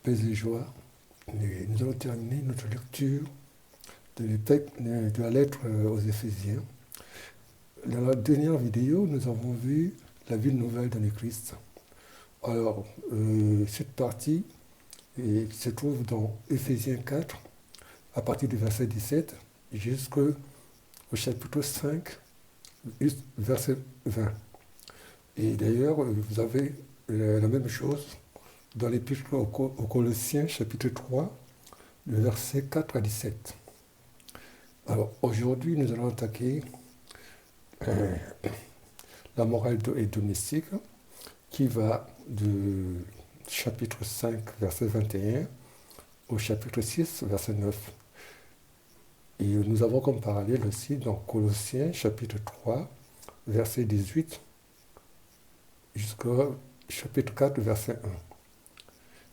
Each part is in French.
paix et joie. Et nous allons terminer notre lecture de la lettre aux Éphésiens. Dans la dernière vidéo, nous avons vu la vie nouvelle dans le Christ. Alors, cette partie se trouve dans Éphésiens 4, à partir du verset 17, jusqu'au chapitre 5, verset 20. Et d'ailleurs, vous avez la même chose dans l'épître aux Colossiens, chapitre 3, le verset 4 à 17. Alors, aujourd'hui, nous allons attaquer la morale domestique, qui va du chapitre 5, verset 21, au chapitre 6, verset 9. Et nous avons comme parallèle aussi dans Colossiens, chapitre 3, verset 18, jusqu'au chapitre 4, verset 1.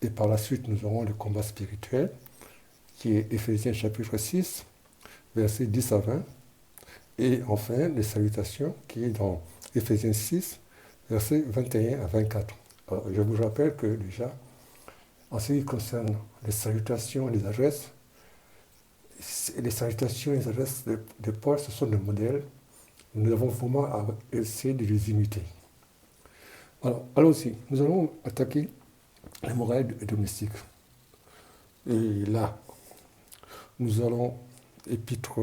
Et par la suite, nous aurons le combat spirituel, qui est Éphésiens chapitre 6, versets 10 à 20. Et enfin, les salutations, qui est dans Éphésiens 6, versets 21 à 24. Alors, je vous rappelle que déjà, en ce qui concerne les salutations et les adresses de Paul, ce sont des modèles. Nous avons vraiment à essayer de les imiter. Alors, allons-y. Nous allons attaquer la morale domestique. Et là, nous allons épître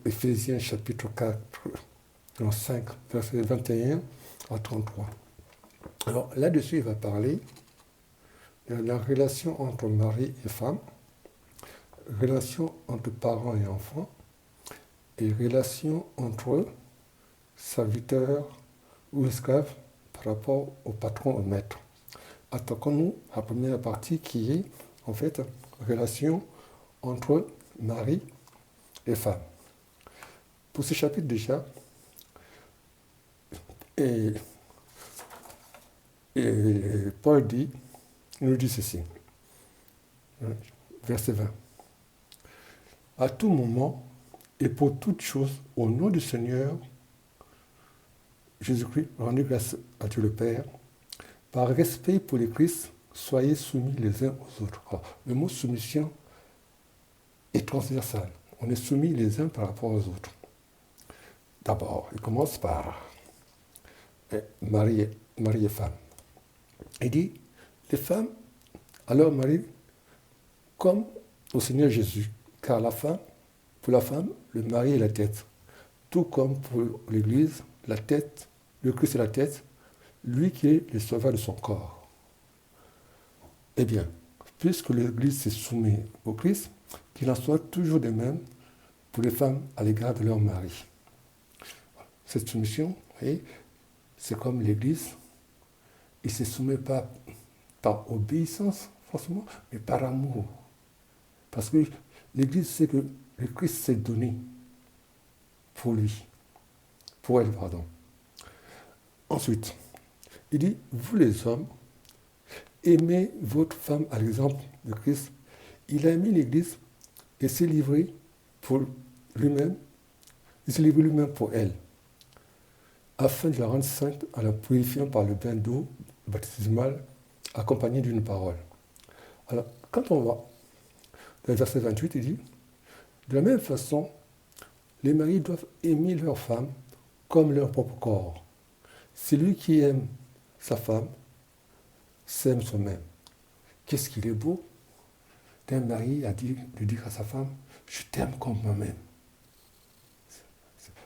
Éphésiens chapitre 4, 5, verset 21 à 33. Alors là-dessus, il va parler de la relation entre mari et femme, relation entre parents et enfants, et relation entre serviteurs ou esclaves par rapport au patron, au maître. Attaquons-nous à la première partie qui est en fait relation entre mari et femme. Pour ce chapitre déjà, et Paul il nous dit ceci, verset 20. À tout moment et pour toute chose, au nom du Seigneur Jésus-Christ, rendez grâce à Dieu le Père, par respect pour le Christ, soyez soumis les uns aux autres. Alors, le mot soumission est transversal. On est soumis les uns par rapport aux autres. D'abord, il commence par mari et femme. Il dit, les femmes, à leur mari, comme au Seigneur Jésus, car pour la femme, le mari est la tête. Tout comme pour l'Église, la tête, le Christ est la tête, lui qui est le sauveur de son corps. Eh bien, puisque l'Église se soumet au Christ, qu'il en soit toujours de même pour les femmes à l'égard de leur mari. Cette soumission, vous voyez, c'est comme l'Église, il ne se soumet pas par obéissance, forcément, mais par amour. Parce que l'Église sait que le Christ s'est donné pour lui, pour elle, pardon. Ensuite, il dit, vous les hommes, aimez votre femme à l'exemple de Christ. Il a aimé l'Église et s'est livré pour lui-même, il s'est livré lui-même pour elle, afin de la rendre sainte en la purifiant par le bain d'eau baptismal accompagné d'une parole. Alors, quand on va dans le verset 28, il dit, de la même façon, les maris doivent aimer leur femme comme leur propre corps. Celui qui aime sa femme s'aime soi-même. Qu'est-ce qu'il est beau d'un mari de dire à sa femme, je t'aime comme moi-même.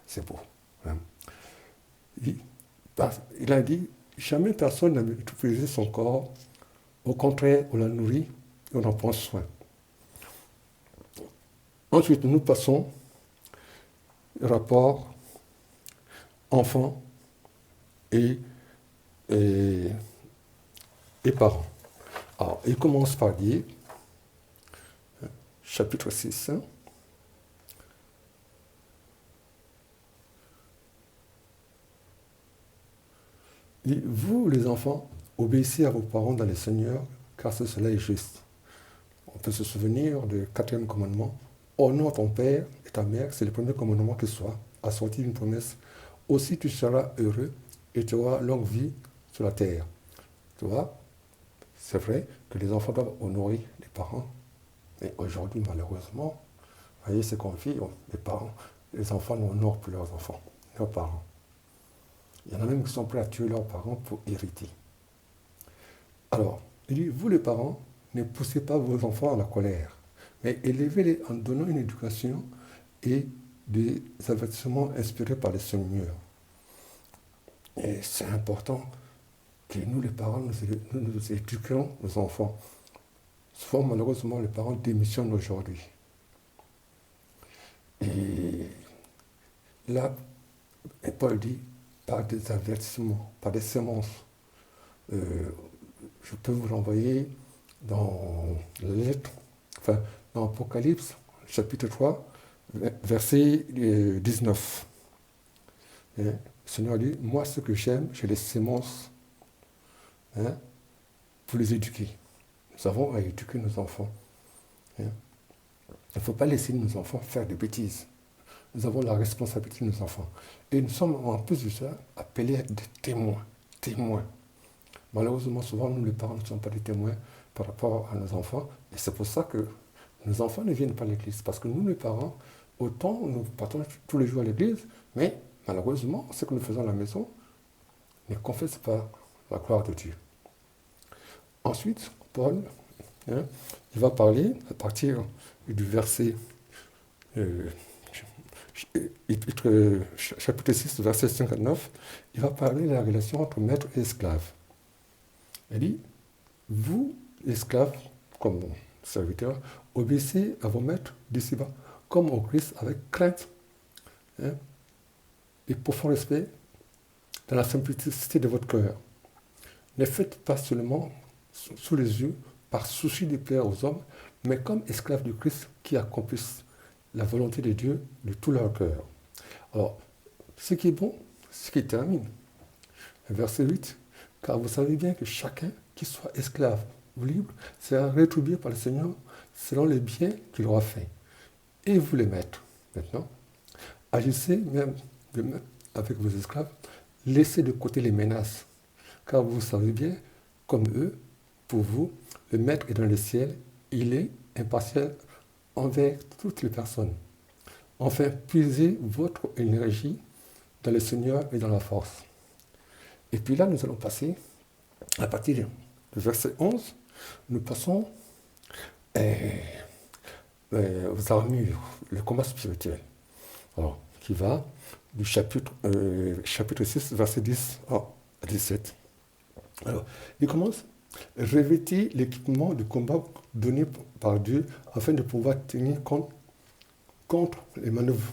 C'est beau. Hein? Il a dit, jamais personne n'a méprisé son corps. Au contraire, on la nourrit et on en prend soin. Ensuite, nous passons au rapport enfant et parents. Alors, il commence par dire, chapitre 6, il dit, vous les enfants, obéissez à vos parents dans le Seigneur, car cela est juste. On peut se souvenir du 4e commandement. Honore ton père et ta mère, c'est le premier commandement qui soit assorti d'une promesse. Aussi tu seras heureux et tu auras longue vie sur la terre. Tu vois, c'est vrai que les enfants doivent honorer les parents, mais aujourd'hui, malheureusement, vous voyez ce qu'on vit, les parents, les enfants n'honorent plus leurs enfants, leurs parents. Il y en a même qui sont prêts à tuer leurs parents pour hériter. Alors, il dit, vous les parents, ne poussez pas vos enfants à la colère, mais élevez-les en donnant une éducation et des avertissements inspirés par le Seigneur. Et c'est important que nous, les parents, nous éduquions nos enfants. Souvent, malheureusement, les parents démissionnent aujourd'hui. Et là, Paul dit, par des avertissements, par des semences. Je peux vous l'envoyer dans la lettre, enfin, dans Apocalypse, chapitre 3, verset 19. Et le Seigneur dit, moi, ce que j'aime, j'ai les semences pour les éduquer. Nous avons à éduquer nos enfants. Il ne faut pas laisser nos enfants faire des bêtises. Nous avons la responsabilité de nos enfants. Et nous sommes en plus de ça appelés à des témoins. Témoins. Malheureusement, souvent, nous, les parents, ne sommes pas des témoins par rapport à nos enfants. Et c'est pour ça que nos enfants ne viennent pas à l'église. Parce que nous, les parents, autant nous partons tous les jours à l'église, mais malheureusement, ce que nous faisons à la maison ne confesse pas la gloire de Dieu. Ensuite, Paul, il va parler à partir du verset chapitre 6, verset 59, il va parler de la relation entre maître et esclave. Il dit, vous, esclaves, comme serviteurs, obéissez à vos maîtres d'ici-bas, comme au Christ, avec crainte et profond respect, dans la simplicité de votre cœur. Ne faites pas seulement sous les yeux, par souci de plaire aux hommes, mais comme esclaves du Christ qui accomplissent la volonté de Dieu de tout leur cœur. Alors, ce qui est bon, ce qui termine. Verset 8, car vous savez bien que chacun qui soit esclave ou libre sera rétribué par le Seigneur selon les biens qu'il aura faits. Et vous les maîtres, maintenant, agissez même avec vos esclaves, laissez de côté les menaces, car vous savez bien, comme eux, pour vous, le maître est dans le ciel, il est impartial envers toutes les personnes. Enfin, puisez votre énergie dans le Seigneur et dans la force. Et puis là, nous allons passer, à partir du verset 11, nous passons aux armures, le combat spirituel. Alors, qui va du chapitre 6, verset 10 à 17. Alors, il commence, revêtez l'équipement de combat donné par Dieu afin de pouvoir tenir compte contre les manœuvres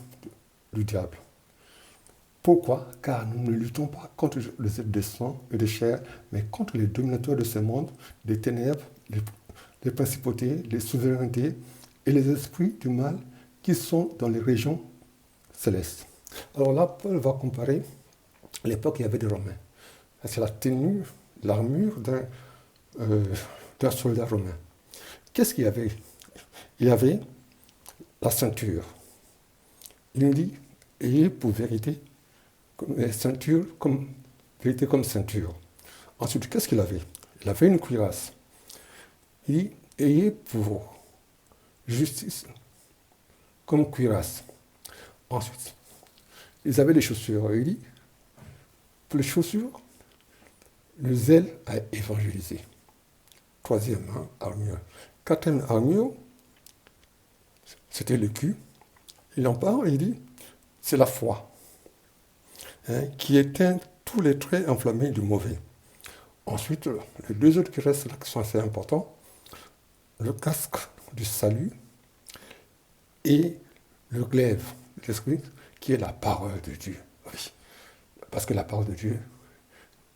du diable. Pourquoi? Car nous ne luttons pas contre les êtres de sang et de chair, mais contre les dominateurs de ce monde, les ténèbres, les principautés, les souverainetés et les esprits du mal qui sont dans les régions célestes. Alors là, Paul va comparer l'époque où il y avait des Romains. C'est la tenue, l'armure d'un soldat romain. Qu'est-ce qu'il y avait? Il y avait la ceinture. Il nous dit, ayez pour vérité ceinture comme vérité comme ceinture. Ensuite, qu'est-ce qu'il avait? Il avait une cuirasse. Il dit, ayez pour justice comme cuirasse. Ensuite, ils avaient les chaussures. Il dit, pour les chaussures, le zèle à évangéliser. Troisième armure. Quatrième armure, c'était le cul. Il en parle et il dit, c'est la foi, qui éteint tous les traits enflammés du mauvais. Ensuite, les deux autres qui restent là, qui sont assez importants, le casque du salut et le glaive de l'esprit, qui est la parole de Dieu. Oui, parce que la parole de Dieu,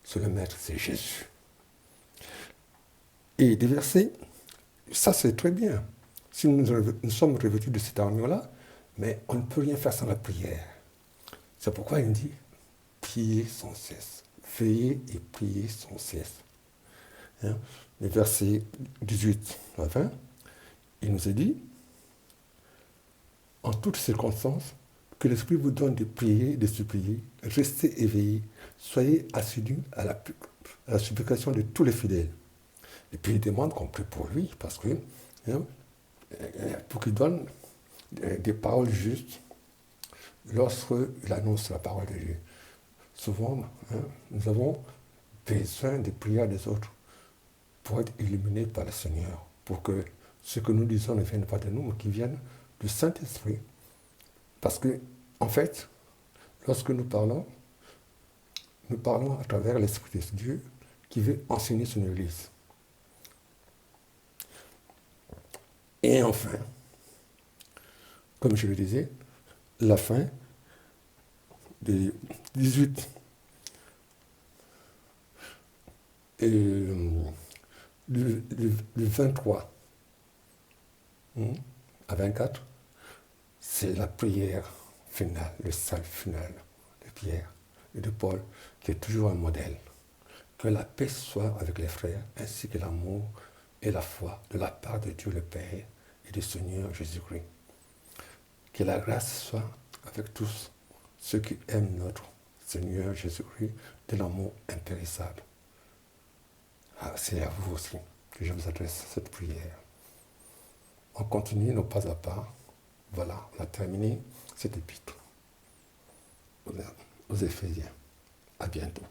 c'est le maître, c'est Jésus. Et des versets, ça c'est très bien. Si nous sommes revêtus de cette armure-là, mais on ne peut rien faire sans la prière. C'est pourquoi il dit, priez sans cesse. Veillez et priez sans cesse. Les versets 18 à 20, il nous est dit, en toutes circonstances, que l'Esprit vous donne de prier, de supplier, restez éveillés, soyez assidus à la supplication de tous les fidèles. Et puis il demande qu'on prie pour lui, parce que, hein, pour qu'il donne des paroles justes lorsqu'il annonce la parole de Dieu. Souvent, hein, nous avons besoin des prières des autres pour être illuminés par le Seigneur, pour que ce que nous disons ne vienne pas de nous, mais qui vienne du Saint-Esprit. Parce que, en fait, lorsque nous parlons à travers l'Esprit de Dieu qui veut enseigner son Église. Et enfin, comme je le disais, la fin du 18 et du 23 à 24, c'est la prière finale, le salut final de Pierre et de Paul, qui est toujours un modèle. Que la paix soit avec les frères, ainsi que l'amour et la foi de la part de Dieu le Père et du Seigneur Jésus-Christ. Que la grâce soit avec tous ceux qui aiment notre Seigneur Jésus-Christ de l'amour impérissable. C'est à vous aussi que je vous adresse cette prière. On continue nos pas à pas. Voilà, on a terminé cet épître aux Éphésiens. À bientôt.